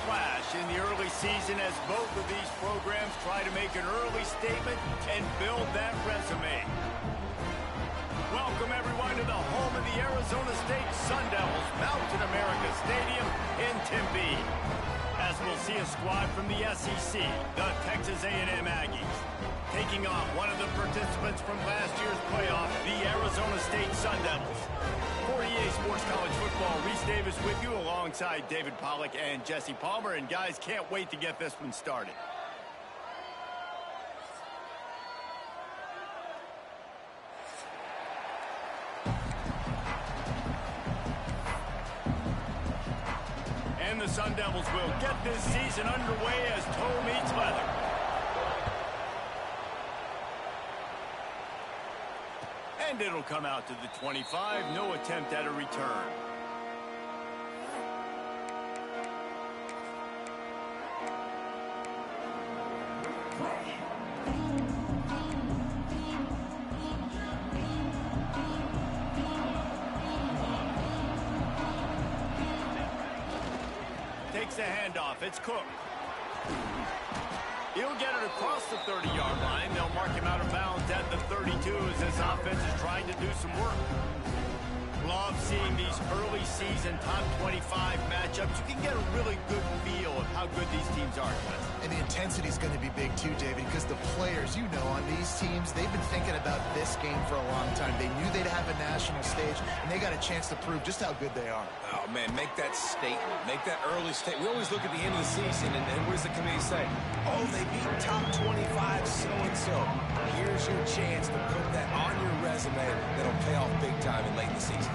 clash in the early season as both of these programs try to make an early statement and build that resume. Welcome, everyone, to the home of the Arizona State Sun Devils, Mountain America Stadium in Tempe. As we'll see a squad from the SEC, the Texas A&M Aggies, taking on one of the participants from last year's playoff, the Arizona State Sun Devils. For EA Sports College Football, Reese Davis with you alongside David Pollack and Jesse Palmer. And guys, can't wait to get this one started. And the Sun Devils will get this season underway as toe meets leather. And it'll come out to the 25. No attempt at a return. Takes the handoff. It's Cook. He'll get it across the 30-yard line. They'll mark him out of bounds at the 32 as this offense is trying to do some work. Love seeing these early season top 25 matchups. You can get a really good feel of how good these teams are. And the intensity is going to be big too, David, because the players, you know, on these teams, they've been thinking about this game for a long time. They knew they'd have a national stage, and they got a chance to prove just how good they are. Oh, man, make that statement. Make that early statement. We always look at the end of the season, and what does the committee say? Oh, they beat top 25 so-and-so. Here's your chance to put that on your resume that'll pay off big time in late in the season.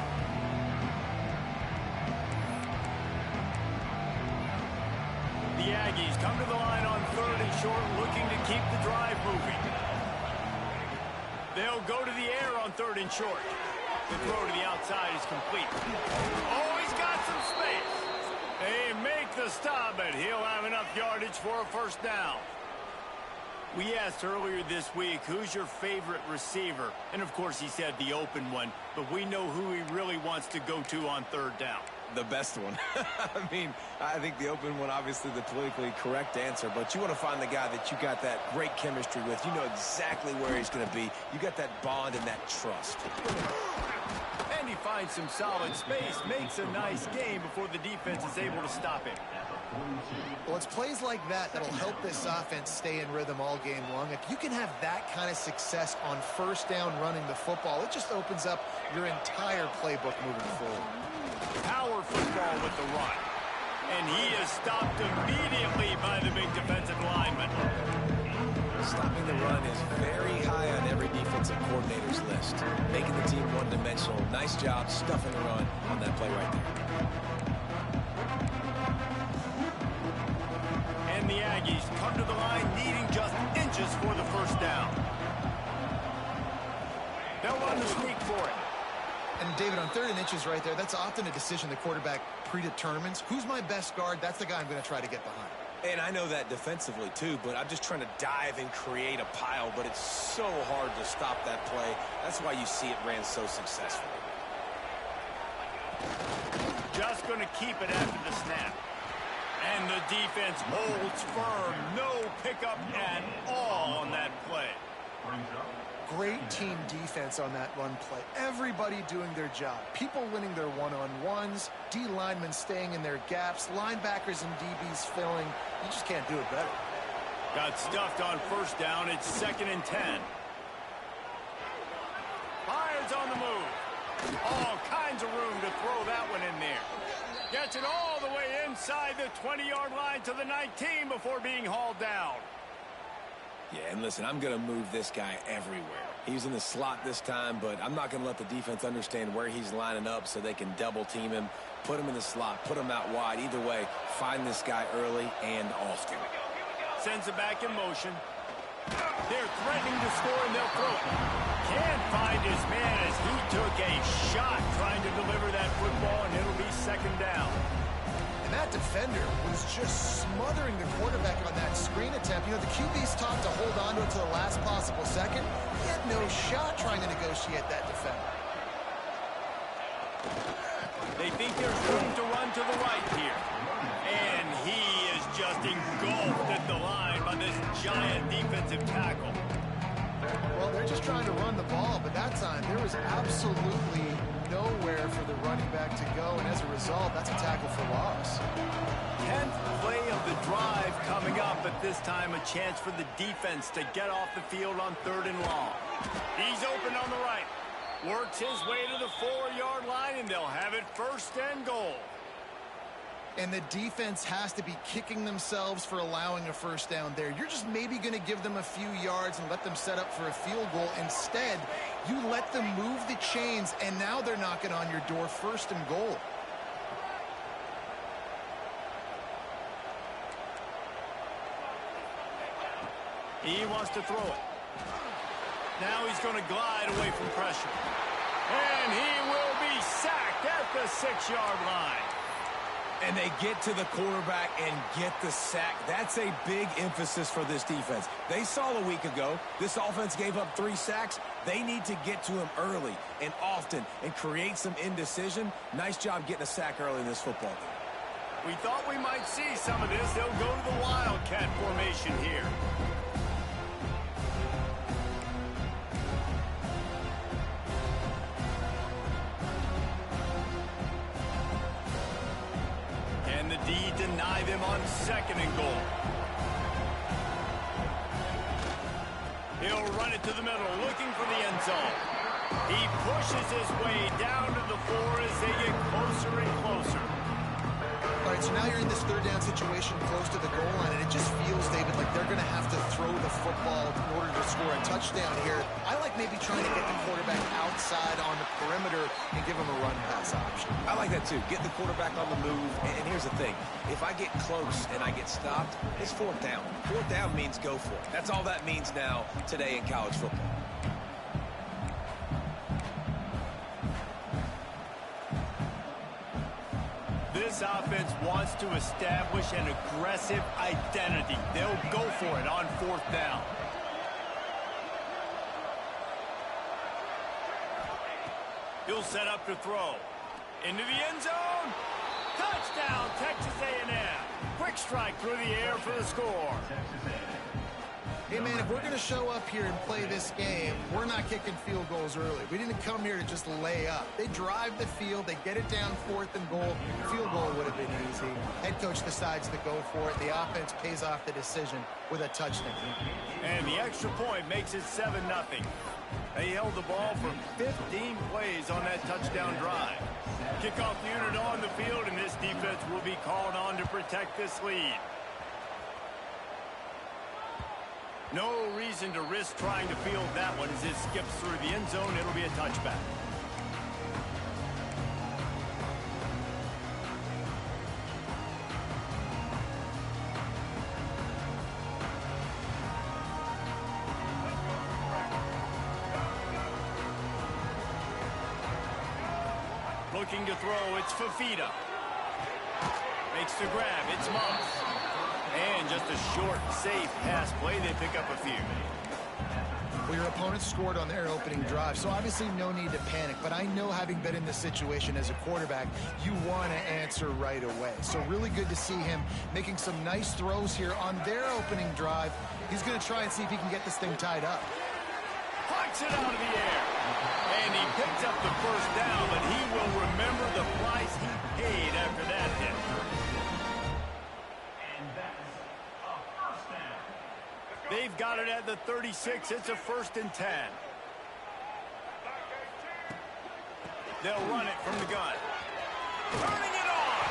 The Aggies come to the line on 3rd and short, looking to keep the drive moving. They'll go to the air on 3rd and short. The throw to the outside is complete. Oh, he's got some space. They make the stop, but he'll have enough yardage for a first down. We asked earlier this week, who's your favorite receiver? And, of course, he said the open one, but we know who he really wants to go to on 3rd down. The best one. I mean, I think the open one, obviously the politically correct answer, but you want to find the guy that you got that great chemistry with. You know exactly where he's going to be. You got that bond and that trust. And he finds some solid space, makes a nice game before the defense is able to stop him. Well, it's plays like that that'll help this offense stay in rhythm all game long. If you can have that kind of success on 1st down running the football, it just opens up your entire playbook moving forward. Power football with the run. And he is stopped immediately by the big defensive lineman. Stopping the run is very high on every defensive coordinator's list. Making the team one-dimensional. Nice job stuffing the run on that play right there. And the Aggies come to the line needing just inches for the first down. They'll run the sneak for it. And, David, on 3rd and inches right there, that's often a decision the quarterback predetermines. Who's my best guard? That's the guy I'm going to try to get behind. And I know that defensively, too, but I'm just trying to dive and create a pile, but it's so hard to stop that play. That's why you see it ran so successfully. Just going to keep it after the snap. And the defense holds firm. No pickup at all on that play. Great team defense on that run play. Everybody doing their job. People winning their one-on-ones, D linemen staying in their gaps, linebackers and DBs filling. You just can't do it better. Got stuffed on 1st down. It's 2nd and 10. Byers on the move. All kinds of room to throw that one in there. Gets it all the way inside the 20-yard line to the 19 before being hauled down. Yeah, and listen, I'm going to move this guy everywhere. He's in the slot this time, but I'm not going to let the defense understand where he's lining up so they can double-team him, put him in the slot, put him out wide. Either way, find this guy early and often. Sends it back in motion. They're threatening to score, and they'll throw it. Can't find his man as he took a shot trying to deliver that football, and it'll be 2nd down. And that defender was just smothering the quarterback on that screen attempt. You know, the QB's taught to hold on to it to the last possible second. He had no shot trying to negotiate that defender. They think there's room to run to the right here. And giant defensive tackle. Well, they're just trying to run the ball, but that time there was absolutely nowhere for the running back to go, and as a result, that's a tackle for loss. 10th play of the drive coming up, but this time a chance for the defense to get off the field on 3rd and long. He's open on the right. Works his way to the 4-yard line, and they'll have it 1st and goal. And the defense has to be kicking themselves for allowing a 1st down there. You're just maybe going to give them a few yards and let them set up for a field goal. Instead, you let them move the chains, and now they're knocking on your door 1st and goal. He wants to throw it. Now he's going to glide away from pressure. And he will be sacked at the 6-yard line. And they get to the quarterback and get the sack. That's a big emphasis for this defense. They saw a week ago this offense gave up 3 sacks. They need to get to him early and often and create some indecision. Nice job getting a sack early in this football game. We thought we might see some of this. They'll go to the Wildcat formation here. And the D deny them on 2nd and goal. He'll run it to the middle, looking for the end zone. He pushes his way down to the 4 as they get closer and closer. All right, so now you're in this 3rd down situation close to the goal line, and it just feels, David, like they're going to have to throw the football in order to score a touchdown here. I like maybe trying to get the quarterback outside on the perimeter and give him a run-pass option. I like that, too. Get the quarterback on the move. And here's the thing. If I get close and I get stopped, it's 4th down. 4th down means go for it. That's all that means now today in college football. This offense wants to establish an aggressive identity. They'll go for it on 4th down. He'll set up to throw. Into the end zone. Touchdown, Texas A&M. Quick strike through the air for the score. Hey, man, if we're going to show up here and play this game, we're not kicking field goals early. We didn't come here to just lay up. They drive the field. They get it down 4th and goal. Field goal would have been easy. Head coach decides to go for it. The offense pays off the decision with a touchdown. And the extra point makes it 7-0. They held the ball for 15 plays on that touchdown drive. Kickoff unit on the field, and this defense will be called on to protect this lead. No reason to risk trying to field that one as it skips through the end zone. It'll be a touchback. Looking to throw, it's Fafita. Makes the grab, it's Moss. And just a short, safe pass play. They pick up a few. Well, your opponent scored on their opening drive, so obviously no need to panic. But I know, having been in this situation as a quarterback, you want to answer right away. So really good to see him making some nice throws here on their opening drive. He's going to try and see if he can get this thing tied up. Pucks it out of the air. And he picks up the 1st down, but he will remember the price he paid after that hit. They've got it at the 36. It's a 1st and 10. They'll run it from the gun. Turning it on.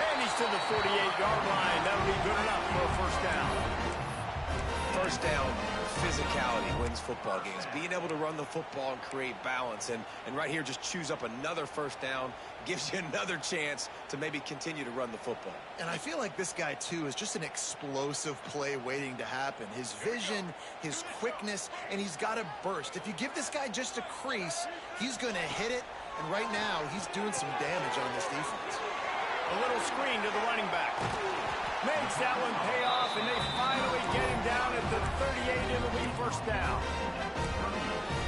And he's to the 48-yard line. That'll be good enough for a 1st down. 1st down, physicality wins football games. Being able to run the football and create balance. And right here, just choose up another 1st down. Gives you another chance to maybe continue to run the football. And I feel like this guy, too, is just an explosive play waiting to happen. His vision, his quickness, and he's got a burst. If you give this guy just a crease, he's going to hit it. And right now, he's doing some damage on this defense. A little screen to the running back. Makes that one pay off, and they finally get him down at the 38. It'll be 1st down.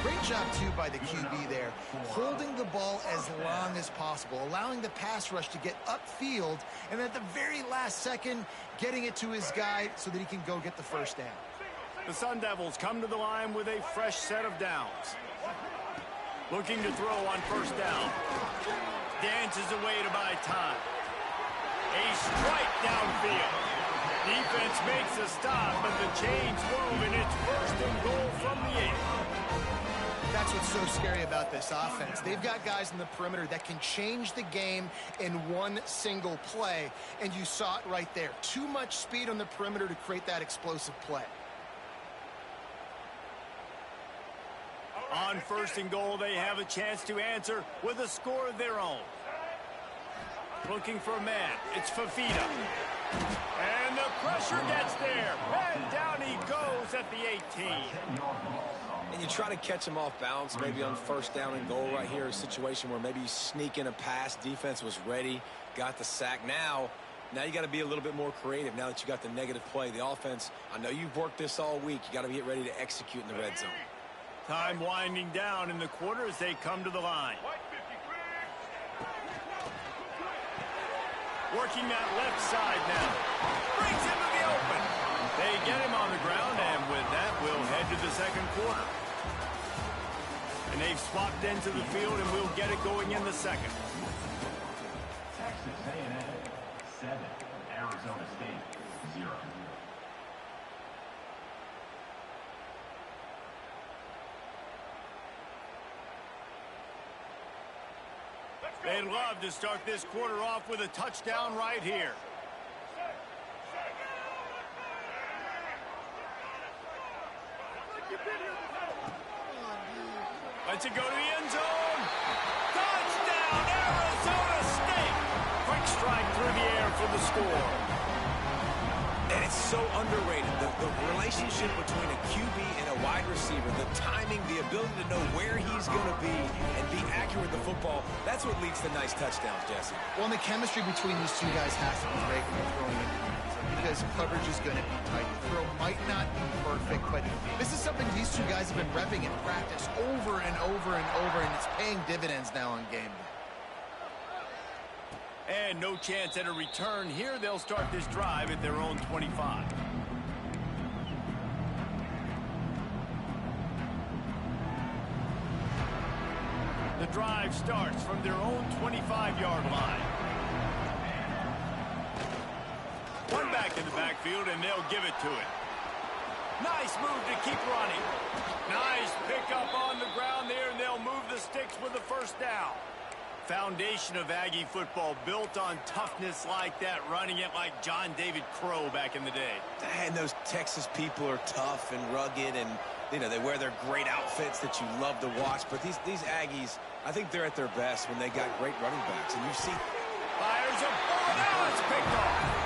Great job, too, by the QB there, holding the ball as long as possible, allowing the pass rush to get upfield, and at the very last second, getting it to his guy so that he can go get the first down. The Sun Devils come to the line with a fresh set of downs. Looking to throw on first down. Dances away to buy time. A strike downfield. Defense makes a stop, but the chains move, and it's first and goal from the 8. That's what's so scary about this offense. They've got guys in the perimeter that can change the game in one single play, and you saw it right there. Too much speed on the perimeter to create that explosive play. On first and goal, they have a chance to answer with a score of their own. Looking for a man. It's Fafita. And the pressure gets there. And down he goes at the 18. And you try to catch him off balance, maybe on first down and goal right here, a situation where maybe you sneak in a pass. Defense was ready, got the sack. Now you got to be a little bit more creative now that you got the negative play. The offense, I know you've worked this all week. You got to get ready to execute in the red zone. Time winding down in the quarter as they come to the line. Working that left side now. Brings him to the open. They get him on the ground, and with that, we'll head to the second quarter. And they've swapped into the field, and we'll get it going in the second. Texas A&M 7, Arizona State 0. They'd love to start this quarter off with a touchdown right here. Lets it go to the end zone. Touchdown, Arizona State. Quick strike through the air for the score. And it's so underrated. The relationship between a QB and a wide receiver, the timing, the ability to know where he's going to be and be accurate with the football, that's what leads to nice touchdowns, Jesse. Well, and the chemistry between these two guys has to be great when you're throwing into the end zone because coverage is going to be tight. The throw might not be perfect, but this is something these two guys have been repping in practice over and over and over, and it's paying dividends now on game day. And no chance at a return here. They'll start this drive at their own 25. The drive starts from their own 25-yard line. One back in the backfield, and they'll give it to it. Nice move to keep running. Nice pickup on the ground there, and they'll move the sticks with the first down. Foundation of Aggie football built on toughness like that, running it like John David Crow back in the day. And those Texas people are tough and rugged, and they wear their great outfits that you love to watch. But these Aggies, I think they're at their best when they got great running backs. And you see, fires a bullet. Now it's picked off.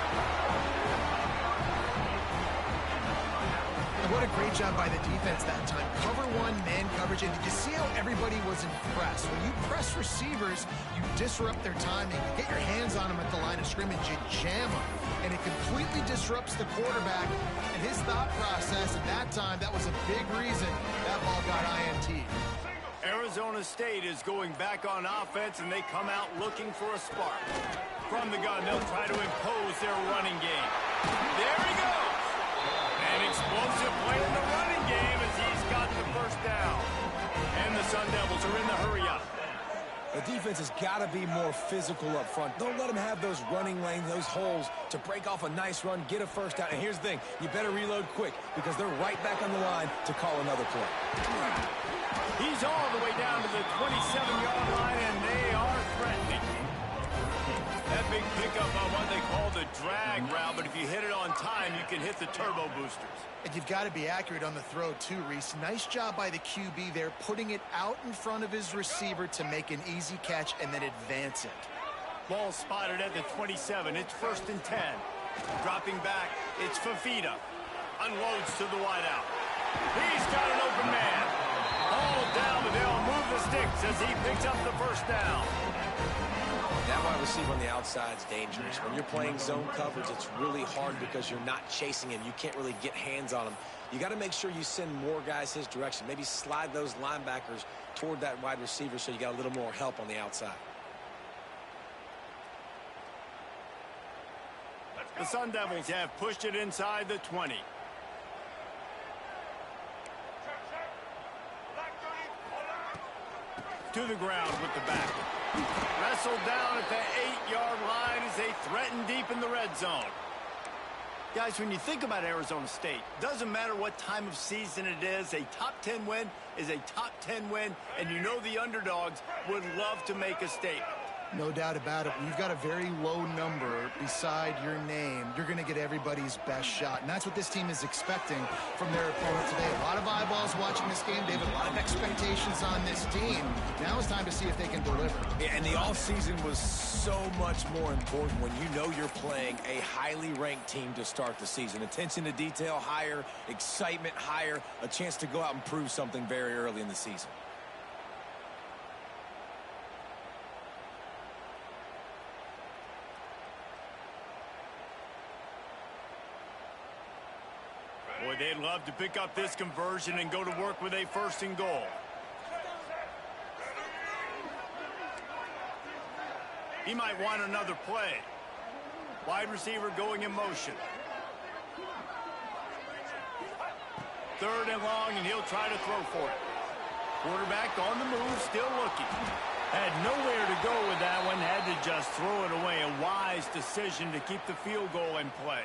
What a great job by the defense that time. Cover one, man coverage, and did you see how everybody was impressed? When you press receivers, you disrupt their timing. You get your hands on them at the line of scrimmage, you jam them, and it completely disrupts the quarterback and his thought process. At that time, that was a big reason that ball got INT. Arizona State is going back on offense, and they come out looking for a spark. From the gun, they'll try to impose their running game. There he goes. An explosive play in the running game as he's got the first down. And the Sun Devils are in the hurry-up. the defense has got to be more physical up front. Don't let them have those running lanes, those holes to break off a nice run, get a first down. And here's the thing, you better reload quick because they're right back on the line to call another play. He's all the way down to the 27-yard line, and they are threatening. That big pickup on what they call the drag route, but if you hit it on time, you can hit the turbo boosters. And you've got to be accurate on the throw, too, Reese. Nice job by the QB there, putting it out in front of his receiver to make an easy catch and then advance it. Ball spotted at the 27. It's 1st and 10. Dropping back, it's Fafita. Unloads to the wideout. He's got an open man. All down, but they'll move the sticks as he picks up the first down. That wide receiver on the outside is dangerous. When you're playing zone coverage, it's really hard because you're not chasing him. You can't really get hands on him. You got to make sure you send more guys his direction. Maybe slide those linebackers toward that wide receiver so you got a little more help on the outside. The Sun Devils have pushed it inside the 20. To the ground with the back. Wrestled down at the 8-yard line as they threaten deep in the red zone. Guys, when you think about Arizona State, doesn't matter what time of season it is, a top 10 win is a top 10 win, and you know the underdogs would love to make a statement. No doubt about it. When you've got a very low number beside your name, you're going to get everybody's best shot. And that's what this team is expecting from their opponent today. A lot of eyeballs watching this game, David. A lot of expectations on this team. Now it's time to see if they can deliver. Yeah, and the offseason was so much more important when you know you're playing a highly ranked team to start the season. Attention to detail higher, excitement higher, a chance to go out and prove something very early in the season. Boy, they'd love to pick up this conversion and go to work with a 1st and goal. He might want another play. Wide receiver going in motion. 3rd and long, and he'll try to throw for it. Quarterback on the move, still looking. Had nowhere to go with that one, had to just throw it away. A wise decision to keep the field goal in play.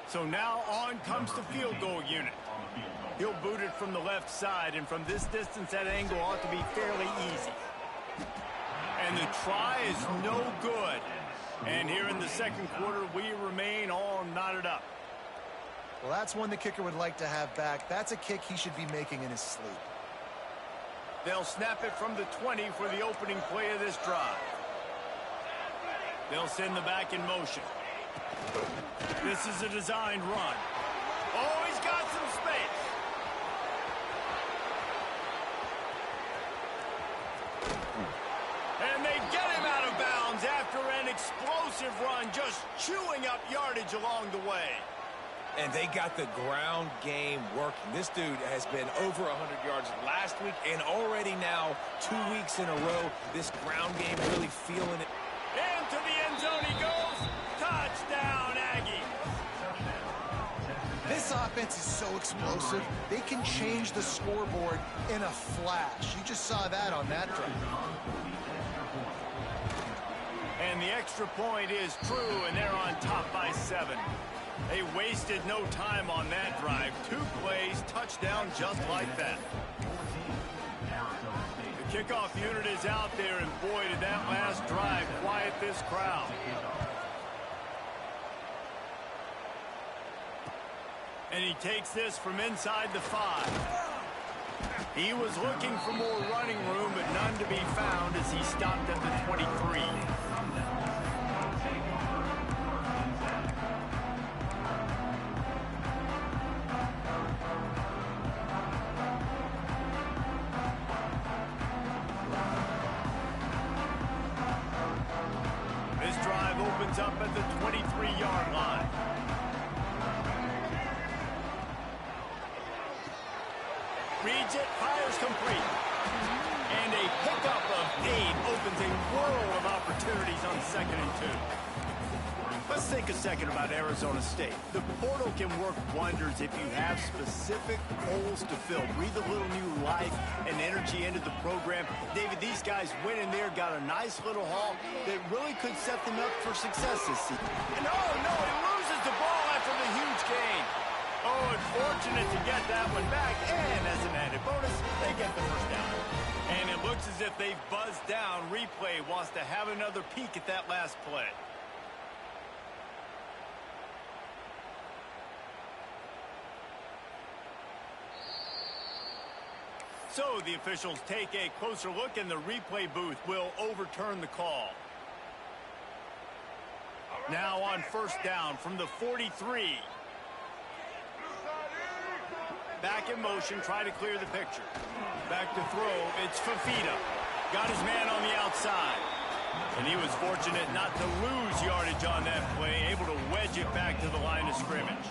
So now on comes the field goal unit. He'll boot it from the left side, and from this distance, that angle ought to be fairly easy. And the try is no good. And here in the 2nd quarter, we remain all knotted up. Well, that's one the kicker would like to have back. That's a kick he should be making in his sleep. They'll snap it from the 20 for the opening play of this drive. They'll send the back in motion. This is a designed run. Oh, he's got some space. And they get him out of bounds after an explosive run, just chewing up yardage along the way. And they got the ground game working. This dude has been over 100 yards last week and already now 2 weeks in a row. This ground game really feeling it. Into the end zone he goes. Touchdown, Aggie. This offense is so explosive, they can change the scoreboard in a flash. You just saw that on that drive. And the extra point is true, and they're on top by 7. They wasted no time on that drive. 2 plays, touchdown just like that. The kickoff unit is out there, and boy, did that last drive quiet this crowd. And he takes this from inside the 5. He was looking for more running room, but none to be found as he stopped at the 23. This drive opens up at the 23-yard line. Reads it, fires complete. And a pickup of 8 opens a world of opportunities on 2nd and 2. Let's think a second about Arizona State. The portal can work wonders if you have specific holes to fill. Breathe a little new life and energy into the program. David, these guys went in there, got a nice little haul that really could set them up for success this season. And oh no, he loses the ball after the huge gain. Oh, unfortunate to get that one back, and as an added bonus, they get the 1st down. And it looks as if they've buzzed down. Replay wants to have another peek at that last play. So the officials take a closer look, and the replay booth will overturn the call. Now on 1st down from the 43. Back in motion, try to clear the picture. Back to throw, it's Fafita. Got his man on the outside. And he was fortunate not to lose yardage on that play, able to wedge it back to the line of scrimmage.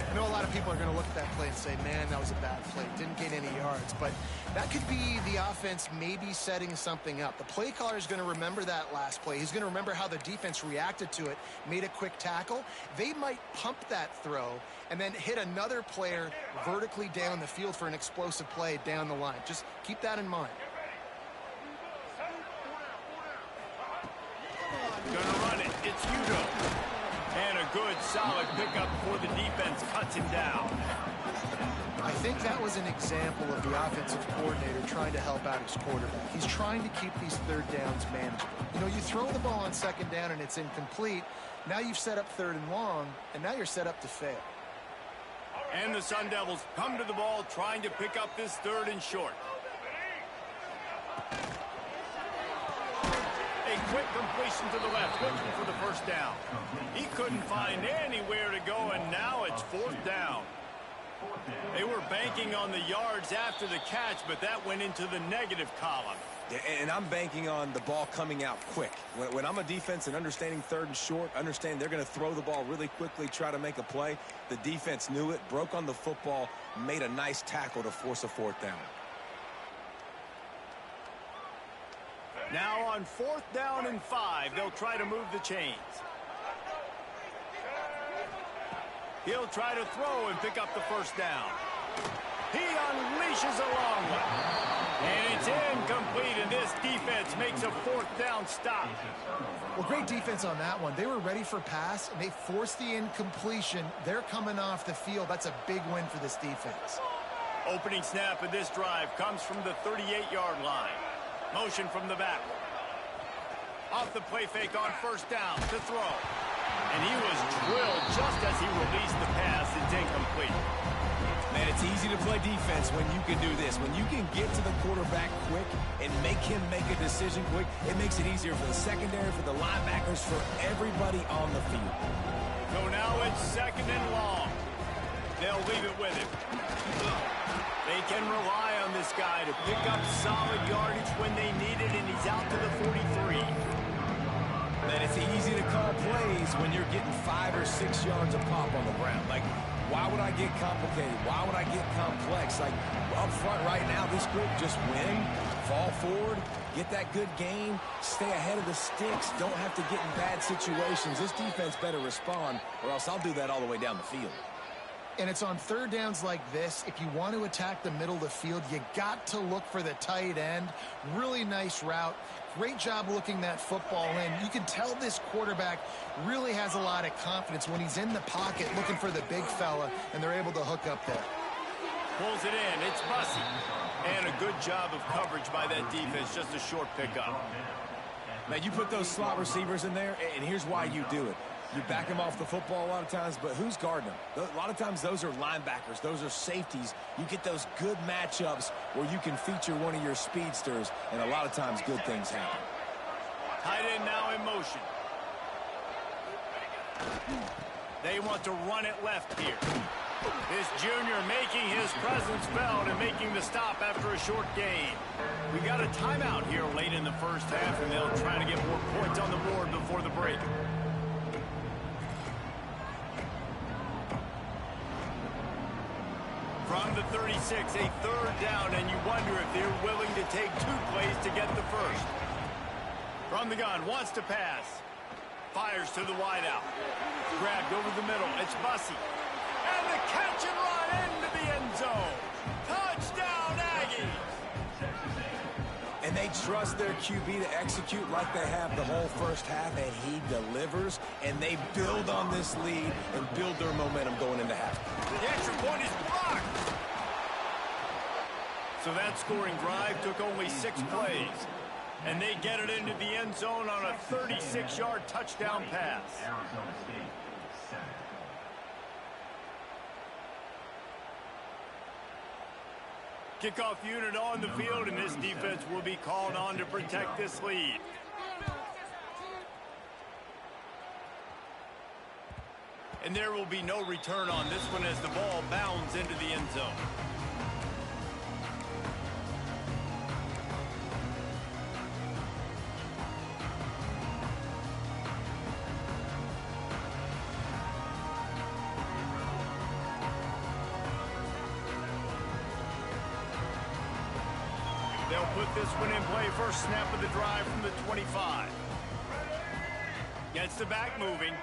I know a lot of people are going to look at that play and say, man, that was a bad play. Didn't gain any yards. But that could be the offense maybe setting something up. The play caller is going to remember that last play. He's going to remember how the defense reacted to it, made a quick tackle. They might pump that throw and then hit another player vertically down the field for an explosive play down the line. Just keep that in mind. Gonna run it. It's Udo. And a good, solid pickup before the defense cuts him down. I think that was an example of the offensive coordinator trying to help out his quarterback. He's trying to keep these third downs manageable. You know, you throw the ball on second down and it's incomplete. Now you've set up third and long, and now you're set up to fail. And the Sun Devils come to the ball trying to pick up this third and short. A quick completion to the left, looking for the first down. He couldn't find anywhere to go, and now it's fourth down. They were banking on the yards after the catch, but that went into the negative column. Yeah, and I'm banking on the ball coming out quick. When I'm a defense and understanding third and short, understand they're going to throw the ball really quickly, try to make a play. The defense knew it, broke on the football, made a nice tackle to force a fourth down. Now on 4th down and 5, they'll try to move the chains. He'll try to throw and pick up the first down. He unleashes a long one. And it's incomplete, and this defense makes a 4th down stop. Well, great defense on that one. They were ready for pass, and they forced the incompletion. They're coming off the field. That's a big win for this defense. Opening snap of this drive comes from the 38-yard line. Motion from the back. Off the play fake on first down to throw. And he was drilled just as he released the pass. It's incomplete. Man, it's easy to play defense when you can do this. When you can get to the quarterback quick and make him make a decision quick, it makes it easier for the secondary, for the linebackers, for everybody on the field. So now it's 2nd and long. They'll leave it with him. They can rely on this guy to pick up solid yardage when they need it, and he's out to the 43. Man, it's easy to call plays when you're getting 5 or 6 yards a pop on the ground. Like, why would I get complicated? Why would I get complex? Like, up front right now, this group just win, fall forward, get that good gain, stay ahead of the sticks, don't have to get in bad situations. This defense better respond, or else I'll do that all the way down the field. And it's on third downs like this. If you want to attack the middle of the field, you got to look for the tight end. Really nice route. Great job looking that football in. You can tell this quarterback really has a lot of confidence when he's in the pocket looking for the big fella, and they're able to hook up there. Pulls it in. It's Bussey. And a good job of coverage by that defense. Just a short pickup. Now, you put those slot receivers in there, and here's why you do it. You back them off the football a lot of times, but who's guarding them? A lot of times those are linebackers. Those are safeties. You get those good matchups where you can feature one of your speedsters, and a lot of times good things happen. Tight end now in motion. They want to run it left here. This junior making his presence felt and making the stop after a short gain. We got a timeout here late in the first half, and they'll try to get more points on the board before the break. From the 36, a third down, and you wonder if they're willing to take 2 plays to get the first. From the gun, wants to pass. Fires to the wideout. Grabbed over the middle. It's Bussey. And the catch and run into the end zone. Touchdown, Aggies! And they trust their QB to execute like they have the whole first half, and he delivers, and they build on this lead and build their momentum going into half. The extra point is blocked. So that scoring drive took only 6 plays. And they get it into the end zone on a 36-yard touchdown pass. Arizona State, 7. Kickoff unit on the field, and this defense will be called on to protect this lead. And there will be no return on this one as the ball bounds into the end zone. They'll put this one in play. First snap of the drive from the 25. Gets the back moving.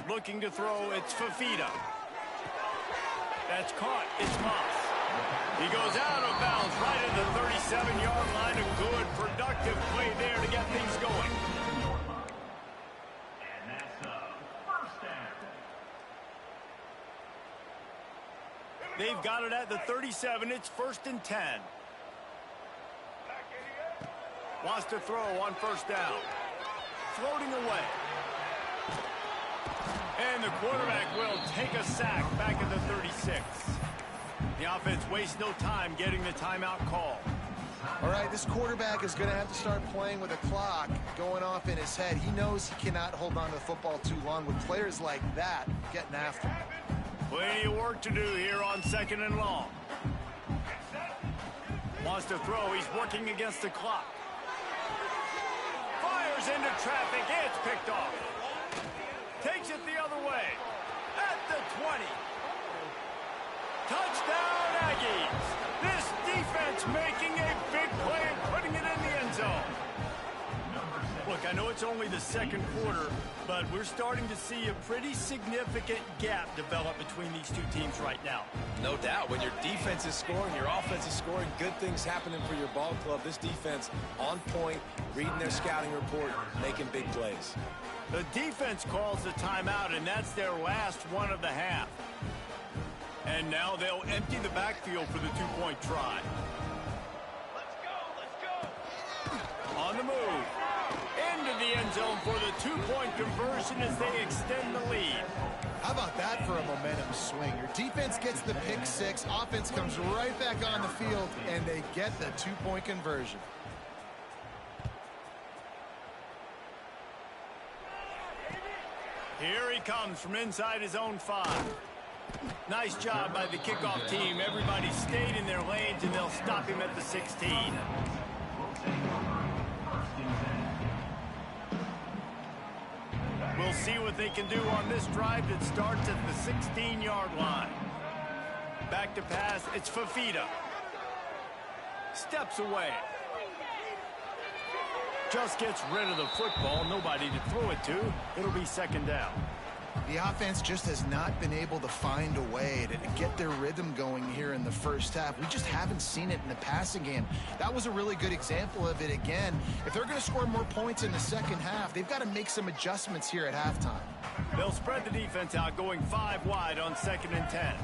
Looking to throw, it's Fafita. That's caught, it's Moss. He goes out of bounds right at the 37-yard line. A good, productive play there to get things going. And that's a first down. They've got it at the 37. It's 1st and 10. Wants to throw on first down. Floating away. And the quarterback will take a sack back at the 36. The offense wastes no time getting the timeout call. All right, this quarterback is going to have to start playing with a clock going off in his head. He knows he cannot hold on to the football too long with players like that getting after him. Plenty of work to do here on 2nd and long. Wants to throw. He's working against the clock. Fires into traffic. It's picked off. Takes it the other way. At the 20. Touchdown, Aggies. This defense making a big play and putting it in the end zone. Look, I know it's only the second quarter, but we're starting to see a pretty significant gap develop between these two teams right now. No doubt. When your defense is scoring, your offense is scoring, good things happening for your ball club. This defense on point, reading their scouting report, making big plays. The defense calls the timeout, and that's their last one of the half. And now they'll empty the backfield for the two-point try. Let's go. On the move. Into the end zone for the two-point conversion as they extend the lead. How about that for a momentum swing? Your defense gets the pick six, offense comes right back on the field, and they get the two-point conversion. Here he comes from inside his own 5. Nice job by the kickoff team. Everybody stayed in their lanes, and they'll stop him at the 16. We'll see what they can do on this drive that starts at the 16-yard line. Back to pass, it's Fafita. Steps away. Just gets rid of the football, nobody to throw it to. It'll be 2nd down. The offense just has not been able to find a way to get their rhythm going here in the first half. We just haven't seen it in the passing game. That was a really good example of it again. If they're going to score more points in the second half, they've got to make some adjustments here at halftime. They'll spread the defense out, going 5 wide on 2nd and 10.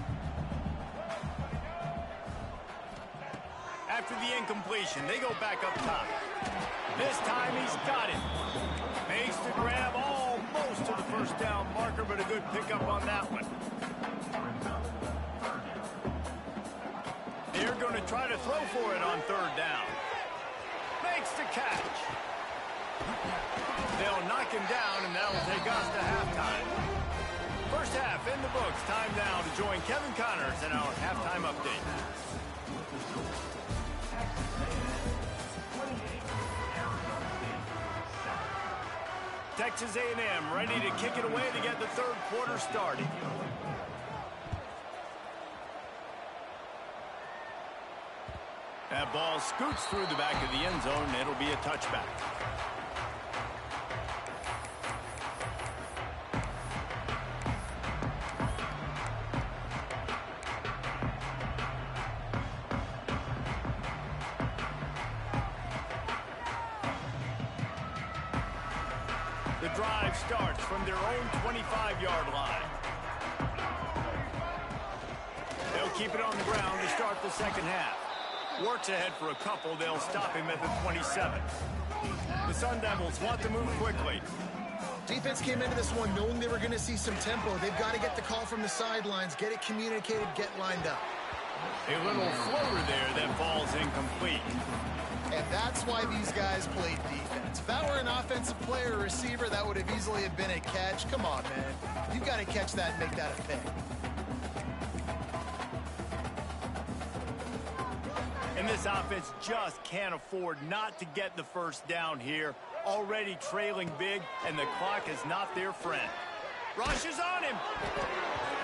After the incompletion, they go back up top. This time he's got it. Makes the grab almost to the first down marker, but a good pickup on that one. They're going to try to throw for it on 3rd down. Makes the catch. They'll knock him down, and that'll take us to halftime. First half in the books. Time now to join Kevin Connors in our halftime update. Texas A&M ready to kick it away to get the 3rd quarter started. That ball scoots through the back of the end zone, and it'll be a touchback. The drive starts from their own 25-yard line. They'll keep it on the ground to start the second half. Works ahead for a couple. They'll stop him at the 27. The Sun Devils want to move quickly. Defense came into this one knowing they were going to see some tempo. They've got to get the call from the sidelines, get it communicated, get lined up. A little floater there that falls incomplete. And that's why these guys played defense. If that were an offensive player or receiver, that would have easily have been a catch. Come on, man. You got to catch that and make that a pick. And this offense just can't afford not to get the first down here. Already trailing big, and the clock is not their friend. Rushes on him.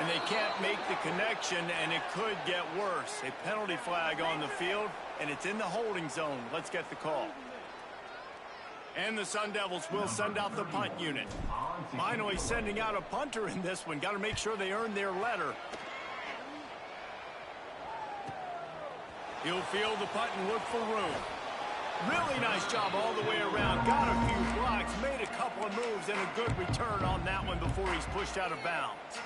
And they can't make the connection, and it could get worse. A penalty flag on the field, and it's in the holding zone. Let's get the call. And the Sun Devils will send out the punt unit. Finally sending out a punter in this one. Got to make sure they earn their letter. He'll field the punt and look for room. Really nice job all the way around. Got a few blocks, made a couple of moves, and a good return on that one before he's pushed out of bounds.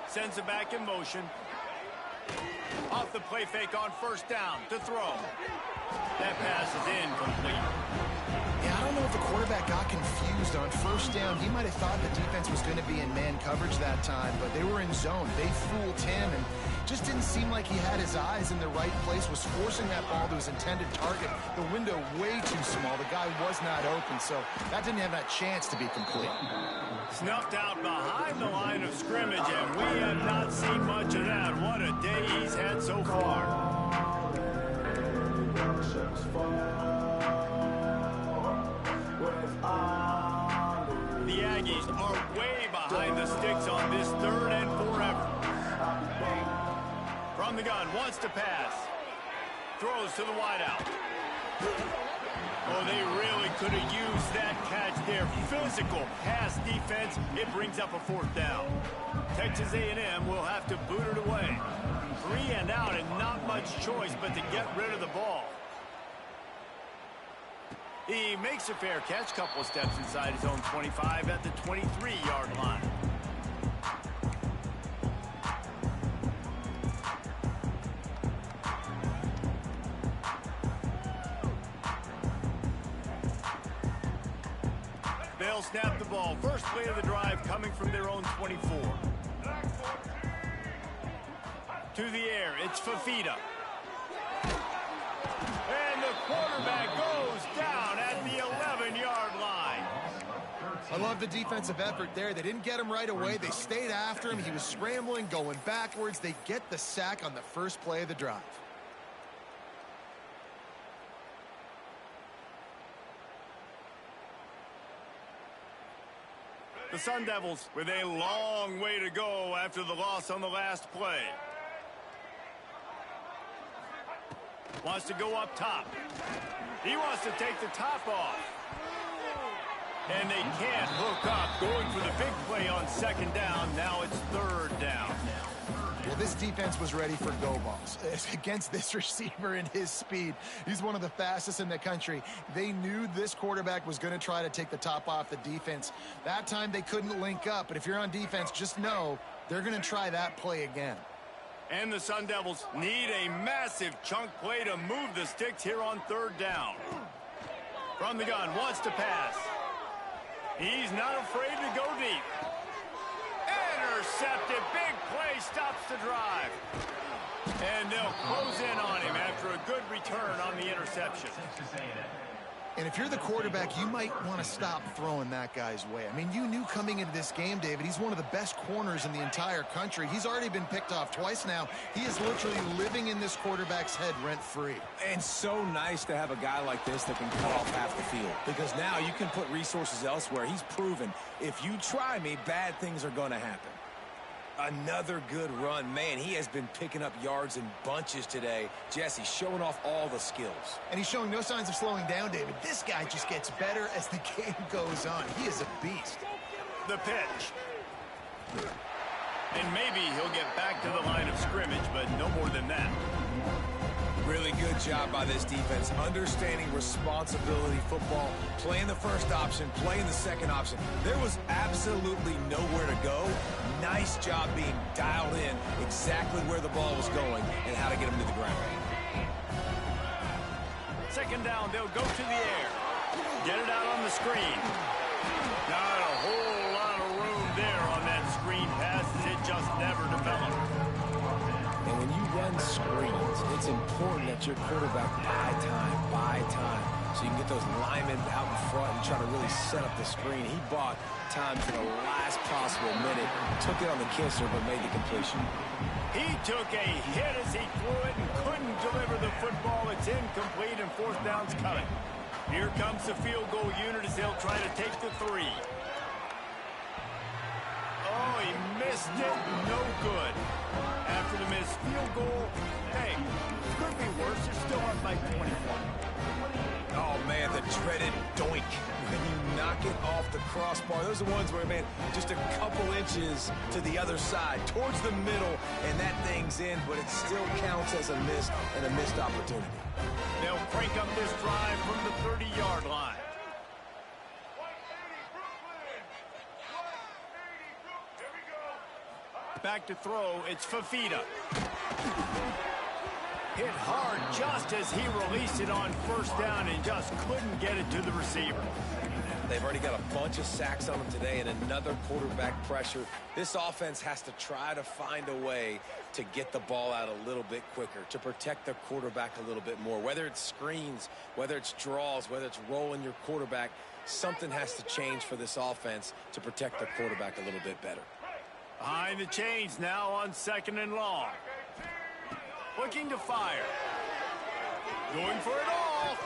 Sends it back in motion. Off the play fake on first down to throw. That pass is incomplete. Yeah, I don't know if the quarterback got confused on first down. He might have thought the defense was going to be in man coverage that time, but they were in zone. They fooled him and just didn't seem like he had his eyes in the right place, was forcing that ball to his intended target. The window way too small. The guy was not open, so that didn't have that chance to be complete. Snuffed out behind the line of scrimmage, and we have not seen much of that. What a day he's had so far. The Aggies are way behind the sticks on this 3rd and 4 effort. From the gun, wants to pass. Throws to the wideout. Oh, they really could have used that catch there. Physical pass defense. It brings up a 4th down. Texas A&M will have to boot it away. 3 and out and not much choice but to get rid of the ball. He makes a fair catch, couple of steps inside his own 25 at the 23-yard line. They'll snap the ball. First play of the drive coming from their own 24. To the air, it's Fafita. And the quarterback goes down at the 11-yard line. I love the defensive effort there. They didn't get him right away. They stayed after him. He was scrambling, going backwards. They get the sack on the first play of the drive. The Sun Devils with a long way to go after the loss on the last play. Wants to go up top. He wants to take the top off. And they can't hook up. Going for the big play on 2nd down. Now it's 3rd down. Well, this defense was ready for go balls. Against this receiver and his speed, he's one of the fastest in the country. They knew this quarterback was going to try to take the top off the defense. That time they couldn't link up, but if you're on defense, just know they're going to try that play again. And the Sun Devils need a massive chunk play to move the sticks here on 3rd down. From the gun, wants to pass. He's not afraid to go deep. Intercepted. Big play stops the drive. And they'll close in on him after a good return on the interception. And if you're the quarterback, you might want to stop throwing that guy's way. I mean, you knew coming into this game, David, he's one of the best corners in the entire country. He's already been picked off twice now. He is literally living in this quarterback's head rent-free. And so nice to have a guy like this that can cut off half the field. Because now you can put resources elsewhere. He's proven, if you try me, bad things are going to happen. Another good run. Man, he has been picking up yards in bunches today. Jesse showing off all the skills. And he's showing no signs of slowing down, David. This guy just gets better as the game goes on. He is a beast. The pitch. And maybe he'll get back to the line of scrimmage, but no more than that. Really good job by this defense. Understanding responsibility football. Playing the first option, playing the second option. There was absolutely nowhere to go. Nice job being dialed in exactly where the ball was going and how to get him to the ground. 2nd down, they'll go to the air. Get it out on the screen. Not a whole lot of room there on that screen pass. It just never developed. And when you run screens, it's important that your quarterback buy time. so you can get those linemen out in front and try to really set up the screen. He bought time to the last possible minute, took it on the kisser, but made the completion. He took a hit as he threw it and couldn't deliver the football. It's incomplete, and fourth down's coming. Here comes the field goal unit as they'll try to take the 3. Oh, he missed it. No good. After the missed field goal, hey, it could be worse. They're still up by 21. Oh, man, the dreaded doink. When you knock it off the crossbar, those are the ones where, man, just a couple inches to the other side, towards the middle, and that thing's in, but it still counts as a miss and a missed opportunity. They'll crank up this drive from the 30-yard line. Back to throw, it's Fafita. Hit hard just as he released it on first down and just couldn't get it to the receiver. They've already got a bunch of sacks on them today and another quarterback pressure. This offense has to try to find a way to get the ball out a little bit quicker, to protect their quarterback a little bit more. Whether it's screens, whether it's draws, whether it's rolling your quarterback, something has to change for this offense to protect their quarterback a little bit better. Behind the chains now on 2nd and long. Looking to fire. Going for it all.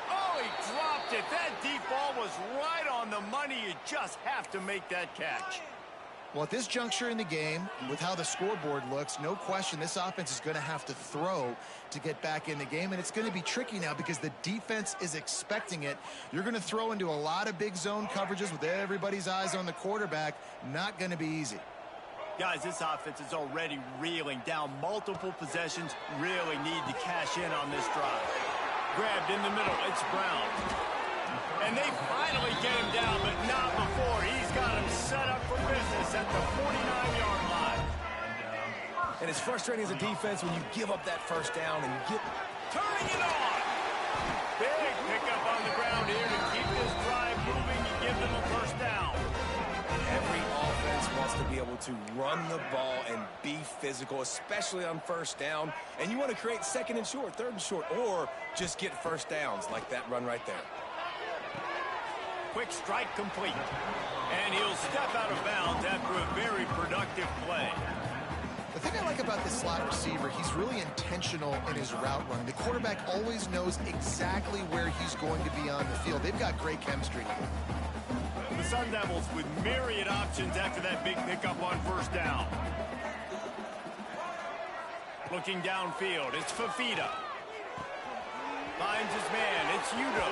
Oh, he dropped it. That deep ball was right on the money. You just have to make that catch. Well, at this juncture in the game, with how the scoreboard looks, no question this offense is going to have to throw to get back in the game, and it's going to be tricky now because the defense is expecting it. You're going to throw into a lot of big zone coverages with everybody's eyes on the quarterback. Not going to be easy. Guys, this offense is already reeling down multiple possessions. Really need to cash in on this drive. Grabbed in the middle, it's Brown. And they finally get him down, but not before. He's got him set up for business at the 49-yard line. And it's frustrating as a defense when you give up that first down and you get... Turning it on! Big pickup on the ground here to keep this drive moving and give them a first down. Every offense wants to be able to run the ball and be physical, especially on first down. And you want to create 2nd and short, 3rd and short, or just get first downs like that run right there. Quick strike complete. And he'll step out of bounds after a very productive play. The thing I like about this slot receiver, he's really intentional in his route run. The quarterback always knows exactly where he's going to be on the field. They've got great chemistry. The Sun Devils with myriad options after that big pickup on first down. Looking downfield, it's Fafita. Finds his man, it's Udo.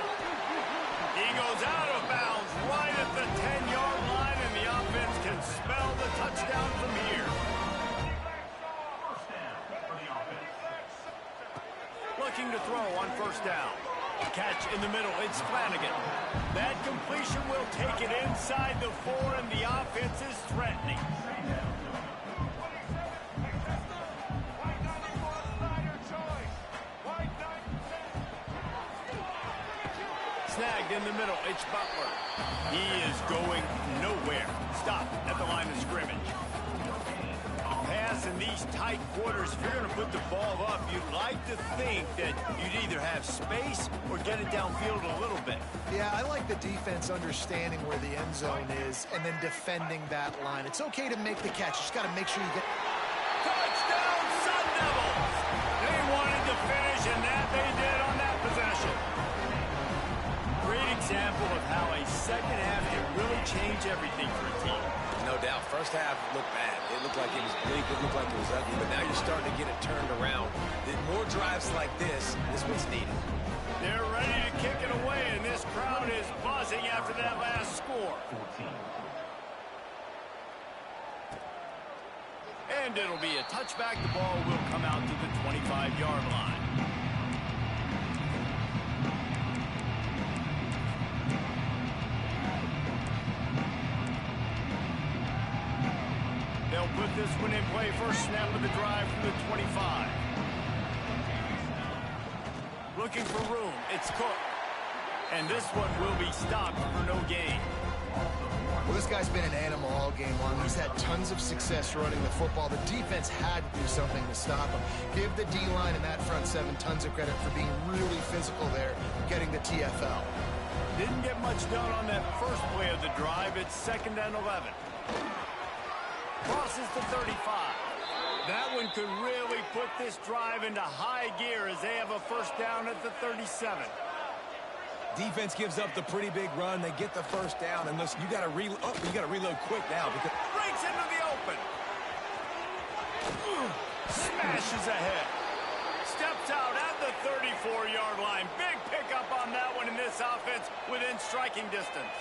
He goes out of bounds right at the 10-yard line, and the offense can spell the touchdown from here. Looking to throw on first down. Catch in the middle, it's Flanagan. That completion will take it inside the 4, and the offense is threatening. Snagged in the middle, it's Butler. He is going nowhere. Stop at the line of scrimmage. Pass in these tight quarters, if you're going to put the ball up, you'd like to think that you'd either have space or get it downfield a little bit. Yeah, I like the defense understanding where the end zone is and then defending that line. It's okay to make the catch. You just got to make sure you get... Touchdown, Sun Devils! They wanted to finish, and that they did on that possession. Great example of how a second half can really change everything for a team. No doubt. First half looked bad. It looked like it was bleak. It looked like it was ugly. But now you're starting to get it turned around. More drives like this is what's needed. They're ready to kick it away, and this crowd is buzzing after that last score. 14. And it'll be a touchback. The ball will come out to the 25-yard line. They'll put this one in play. First snap of the drive from the 25. Looking for room. It's Cook. And this one will be stopped for no gain. Well, this guy's been an animal all game long. He's had tons of success running the football. The defense had to do something to stop him. Give the D-line and that front seven tons of credit for being really physical there, getting the TFL. Didn't get much done on that first play of the drive. It's 2nd and 11. Crosses the 35. That one could really put this drive into high gear as they have a first down at the 37. Defense gives up the pretty big run. They get the first down, and listen, you got to reload quick now because Breaks into the open. Smashes ahead. Steps out at the 34-yard line. Big pickup on that one in this offense within striking distance.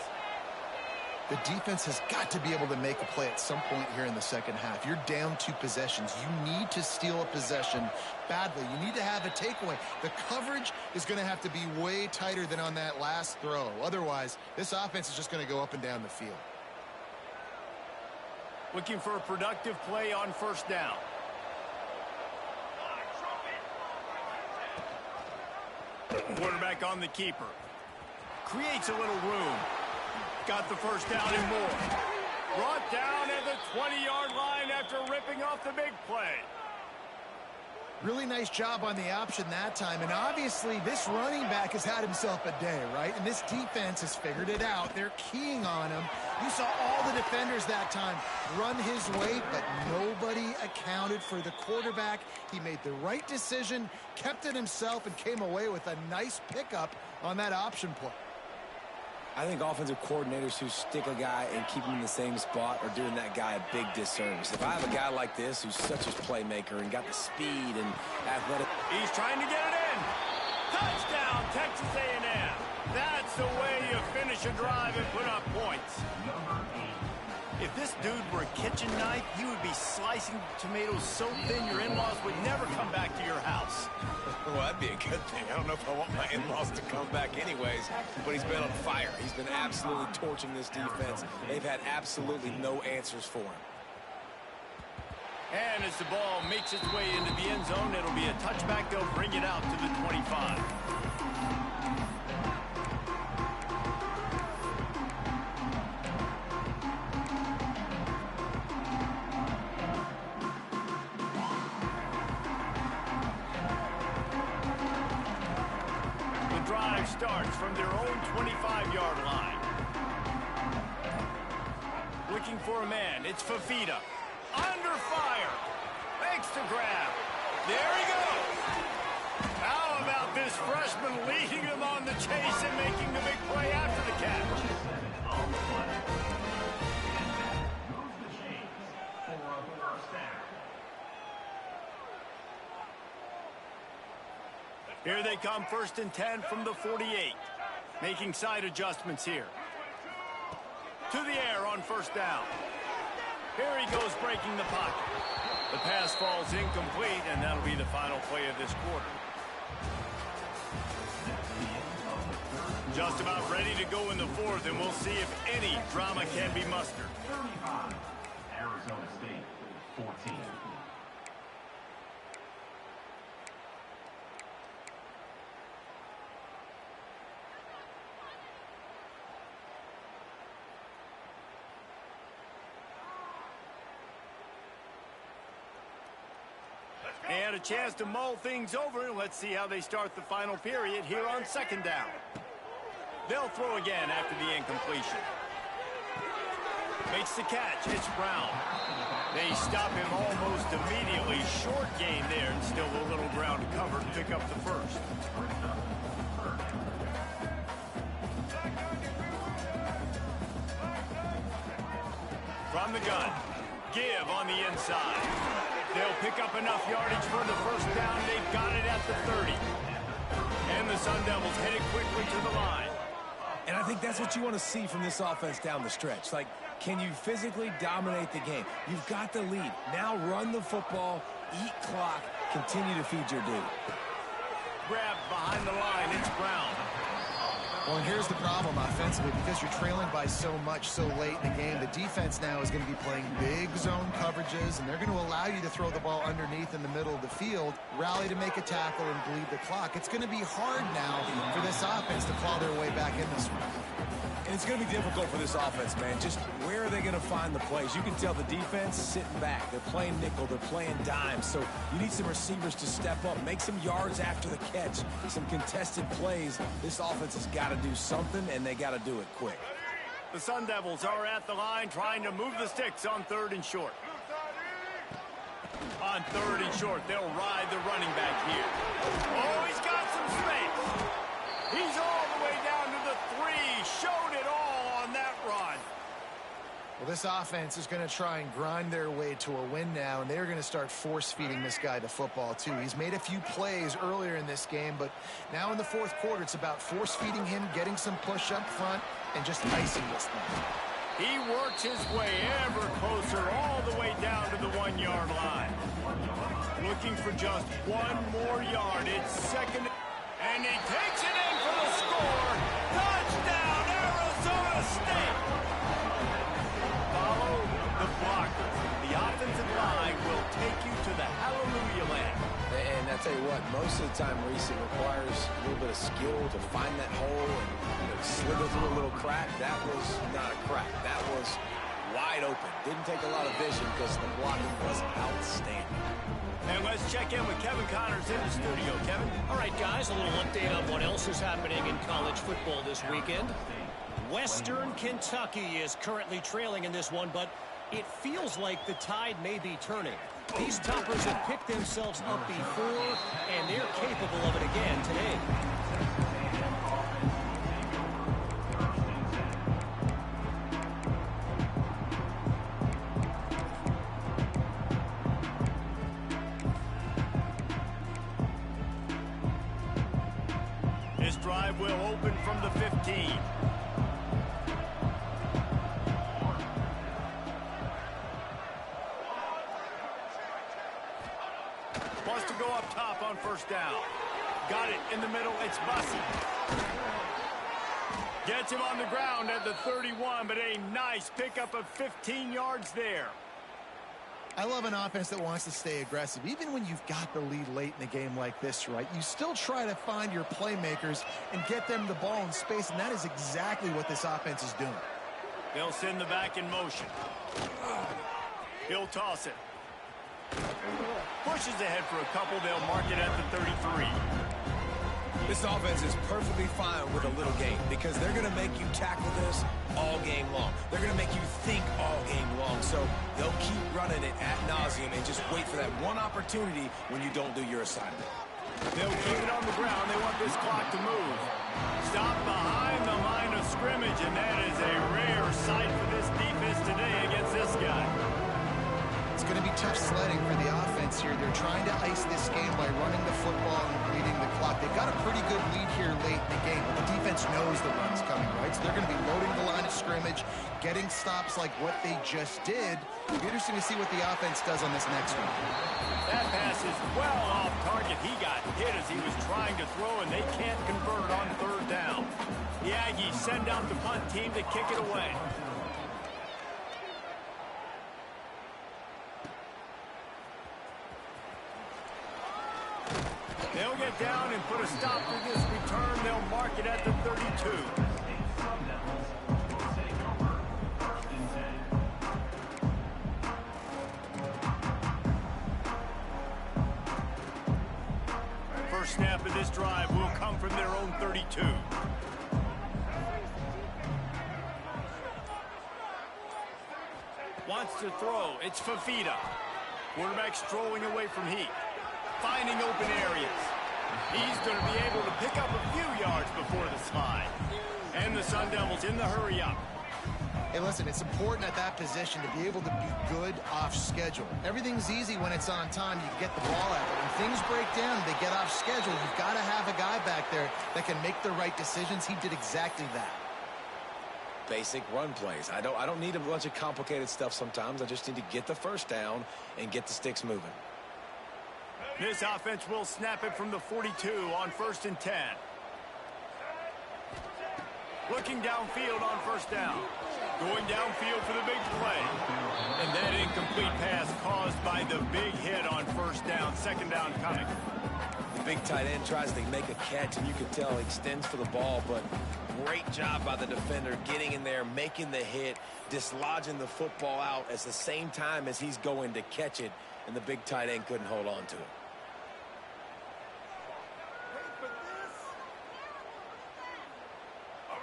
The defense has got to be able to make a play at some point here in the second half. You're down 2 possessions. You need to steal a possession badly. You need to have a takeaway. The coverage is going to have to be way tighter than on that last throw. Otherwise, this offense is just going to go up and down the field. Looking for a productive play on first down. Quarterback on the keeper. Creates a little room. Got the first down and more. Brought down at the 20-yard line after ripping off the big play. Really nice job on the option that time. And obviously, this running back has had himself a day, right? And this defense has figured it out. They're keying on him. You saw all the defenders that time run his way, but nobody accounted for the quarterback. He made the right decision, kept it himself, and came away with a nice pickup on that option play. I think offensive coordinators who stick a guy and keep him in the same spot are doing that guy a big disservice. If I have a guy like this who's such a playmaker and got the speed and athletic... He's trying to get it in. Touchdown, Texas A&M. That's the way you finish a drive and put up points. If this dude were a kitchen knife, he would be slicing tomatoes so thin your in-laws would never come back to your house. Well, that'd be a good thing. I don't know if I want my in-laws to come back anyways, but he's been on fire. He's been absolutely torching this defense. They've had absolutely no answers for him. And as the ball makes its way into the end zone, it'll be a touchback. They'll bring it out to the 25. Starts from their own 25-yard line. Looking for a man. It's Fafita. Under fire. Makes the grab. There he goes. How about this freshman leading him on the chase and making the big play after the catch? Here they come, 1st and 10 from the 48. Making side adjustments here. To the air on first down. Here he goes breaking the pocket. The pass falls incomplete, and that'll be the final play of this quarter. Just about ready to go in the 4th, and we'll see if any drama can be mustered. 35, Arizona State, 14. They had a chance to mull things over. Let's see how they start the final period here on 2nd down. They'll throw again after the incompletion. Makes the catch. It's Brown. They stop him almost immediately. Short gain there, and still a little ground to cover to pick up the first. From the gun. Give on the inside. They'll pick up enough yardage for the first down. They've got it at the 30. And the Sun Devils headed quickly to the line. And I think that's what you want to see from this offense down the stretch. Like, can you physically dominate the game? You've got the lead. Now run the football, eat clock, continue to feed your dude. Grabbed behind the line. It's Brown. Well, and here's the problem offensively. Because you're trailing by so much so late in the game, the defense now is going to be playing big zone coverages, and they're going to allow you to throw the ball underneath in the middle of the field, rally to make a tackle, and bleed the clock. It's going to be hard now for this offense to claw their way back in this one. And it's going to be difficult for this offense, man. Just where are they going to find the plays? You can tell the defense sitting back. They're playing nickel. They're playing dime. So you need some receivers to step up, make some yards after the catch, some contested plays. This offense has got to do something, and they got to do it quick. The Sun Devils are at the line trying to move the sticks on 3rd and short. On 3rd and short, they'll ride the running back here. Oh, he's got some space. He's all the way down to the 3. Showed it all on that run. Well, this offense is going to try and grind their way to a win now, and they're going to start force-feeding this guy the football, too. He's made a few plays earlier in this game, but now in the 4th quarter, it's about force-feeding him, getting some push up front, and just icing this thing. He works his way ever closer all the way down to the 1-yard line. Looking for just 1 more yard. It's 2nd. And he takes it in for the score. Touchdown, Arizona State. Follow the blockers. The offensive line will take you to the hallelujah land. And I tell you what, most of the time, Reese, it requires a little bit of skill to find that hole and slither through a little crack. That was not a crack. That was wide open. Didn't take a lot of vision because the blocking was outstanding. And let's check in with Kevin Connors in the studio. Kevin? All right, guys, a little update on what else is happening in college football this weekend. Western Kentucky is currently trailing in this one, but it feels like the tide may be turning. These Toppers have picked themselves up before, and they're capable of it again today. This drive will open from the 15. Wants to go up top on 1st down. Got it in the middle. It's Bussey. Gets him on the ground at the 31, but a nice pickup of 15 yards there. I love an offense that wants to stay aggressive. Even when you've got the lead late in a game like this, right, you still try to find your playmakers and get them the ball in space, and that is exactly what this offense is doing. They'll send the back in motion. He'll toss it. Pushes ahead for a couple. They'll mark it at the 33. This offense is perfectly fine with a little game because they're going to make you tackle this all game long. They're going to make you think all game long. So they'll keep running it ad nauseum and just wait for that one opportunity when you don't do your assignment. They'll keep it on the ground. They want this clock to move. Stop behind the line of scrimmage, and that is a rare sight for this defense today against this guy. It's going to be tough sledding for the offense here. They're trying to ice this game by running the football and bleeding the clock. They've got a pretty good lead here late in the game, but the defense knows the run's coming, right? So they're going to be loading the line of scrimmage, getting stops like what they just did. It'll be interesting to see what the offense does on this next one. That pass is well off target. He got hit as he was trying to throw, and they can't convert on 3rd down. The Aggies send out the punt team to kick it away. They'll get down and put a stop to this return. They'll mark it at the 32. First snap of this drive will come from their own 32. Wants to throw. It's Fafita. Quarterback strolling away from Heat. Finding open areas. He's going to be able to pick up a few yards before the slide. And the Sun Devils in the hurry-up. Hey, listen, it's important at that position to be able to be good off schedule. Everything's easy when it's on time. You get the ball out. But when things break down, they get off schedule. You've got to have a guy back there that can make the right decisions. He did exactly that. Basic run plays. I don't need a bunch of complicated stuff sometimes. I just need to get the 1st down and get the sticks moving. This offense will snap it from the 42 on 1st and 10. Looking downfield on 1st down. Going downfield for the big play. And that incomplete pass caused by the big hit on 1st down. 2nd down coming. big tight end tries to make a catch, and you can tell he extends for the ball, but great job by the defender getting in there, making the hit, dislodging the football out at the same time as he's going to catch it, and the big tight end couldn't hold on to it.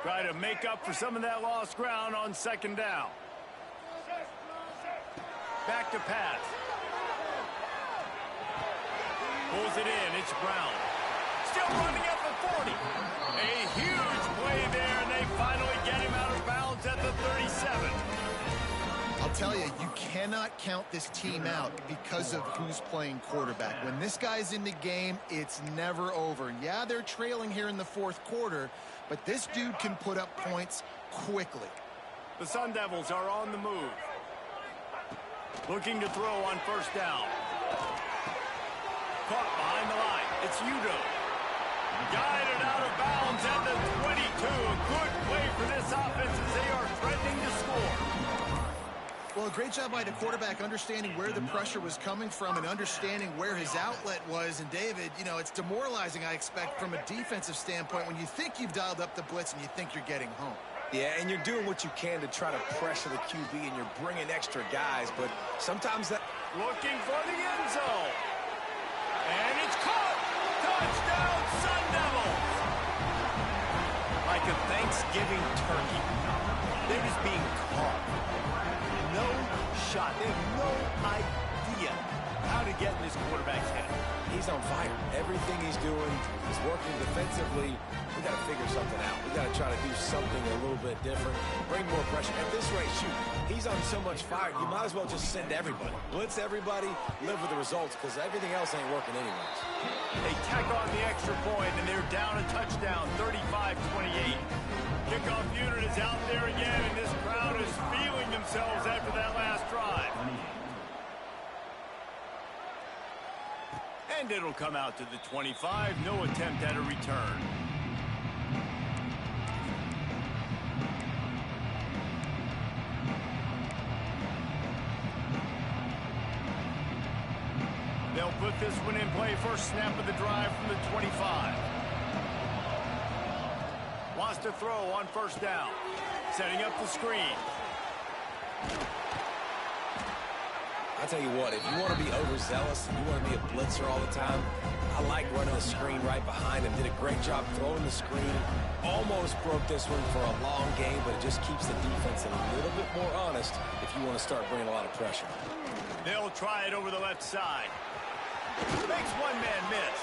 Try to make up for some of that lost ground on second down. Back to pass. Pulls it in. It's Brown. Still running up the 40. A huge play there, and they finally get him out of bounds at the 37. I'll tell you, you cannot count this team out because of who's playing quarterback. When this guy's in the game, it's never over. Yeah, they're trailing here in the fourth quarter, but this dude can put up points quickly. The Sun Devils are on the move. Looking to throw on first down. Caught behind the line. It's Udo. Guided out of bounds at the 22. A good play for this offense as they are threatening to score. Well, a great job by the quarterback understanding where the pressure was coming from and understanding where his outlet was. And, David, you know, it's demoralizing, I expect, from a defensive standpoint when you think you've dialed up the blitz and you think you're getting home. Yeah, and you're doing what you can to try to pressure the QB, and you're bringing extra guys, but sometimes that... Looking for the end zone. And it's caught. Touchdown, Sun Devils. Like a Thanksgiving turkey. They're just being caught. No shot. They have no idea how to get in this quarterback's head. He's on fire. Everything he's doing is working defensively. We got to figure something out. We got to try to do something a little bit different. Bring more pressure. At this rate, shoot, he's on so much fire, you might as well just send everybody. Blitz everybody, live with the results, because everything else ain't working anyways. They tack on the extra point, and they're down a touchdown, 35-28. Kickoff unit is out there again, and this crowd is feeling themselves after that last drive. And it'll come out to the 25. No attempt at a return. They'll put this one in play. First snap of the drive from the 25. Wants to throw on first down. Setting up the screen. I'll tell you what, if you want to be overzealous and you want to be a blitzer all the time, I like running the screen right behind him. Did a great job throwing the screen. Almost broke this one for a long game, but it just keeps the defense a little bit more honest if you want to start bringing a lot of pressure. They'll try it over the left side. Makes one man miss.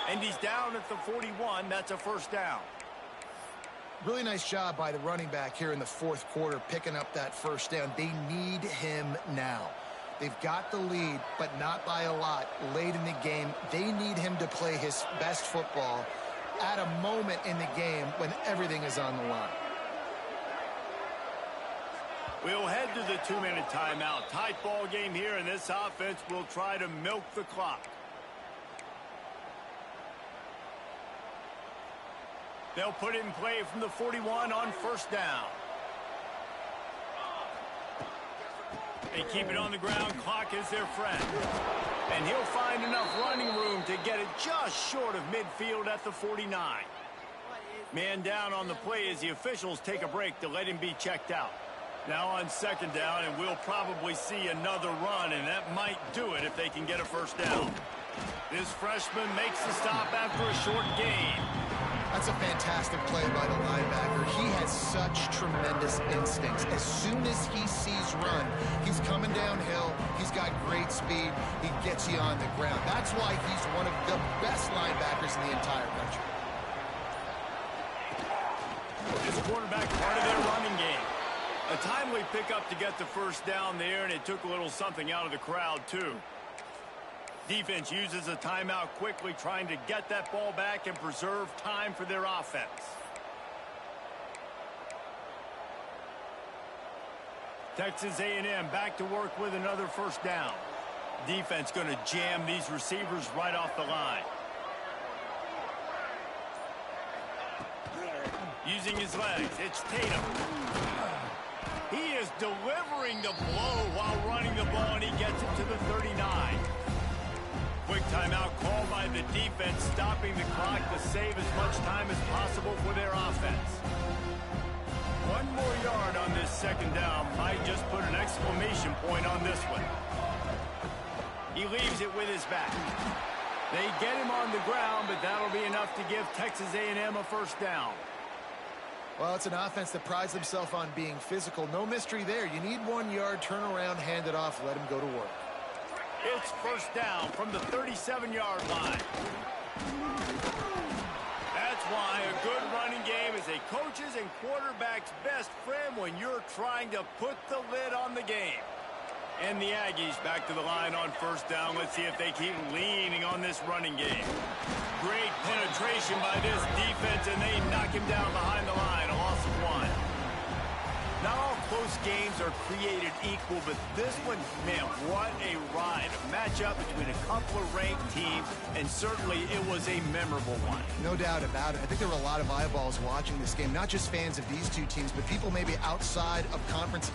And he's down at the 41. That's a first down. Really nice job by the running back here in the fourth quarter, picking up that first down. They need him now. They've got the lead, but not by a lot late in the game. They need him to play his best football at a moment in the game when everything is on the line. We'll head to the 2-minute timeout. Tight ball game here, and this offense will try to milk the clock. They'll put it in play from the 41 on first down. They keep it on the ground. Clock is their friend. And he'll find enough running room to get it just short of midfield at the 49. Man down on the play as the officials take a break to let him be checked out. Now on second down, and we'll probably see another run, and that might do it if they can get a first down. This freshman makes the stop after a short gain. That's a fantastic play by the linebacker. He has such tremendous instincts. As soon as he sees run, he's coming downhill. He's got great speed. He gets you on the ground. That's why he's one of the best linebackers in the entire country. This quarterback part of their running game. A timely pickup to get the first down there, and it took a little something out of the crowd, too. Defense uses a timeout quickly, trying to get that ball back and preserve time for their offense. Texas A&M back to work with another first down. Defense going to jam these receivers right off the line. Using his legs, it's Tatum. He is delivering the blow while running the ball, and he gets it to the 39. Quick timeout called by by the defense, stopping the clock to save as much time as possible for their offense. 1 more yard on this second down might just put an exclamation point on this one. He leaves it with his back. They get him on the ground, but that'll be enough to give Texas A&M a first down. Well, it's an offense that prides themselves on being physical. No mystery there. You need 1 yard, turn around, hand it off, let him go to work. It's first down from the 37-yard line. That's why a good running game is a coach's and quarterback's best friend when you're trying to put the lid on the game. And the Aggies back to the line on first down. Let's see if they keep leaning on this running game. Great penetration by this defense, and they knock him down behind the line. A loss of 1. Not all close games are created equal, but this one, man, what a ride. A matchup between a couple of ranked teams, and certainly it was a memorable one. No doubt about it. I think there were a lot of eyeballs watching this game, not just fans of these two teams, but people maybe outside of conference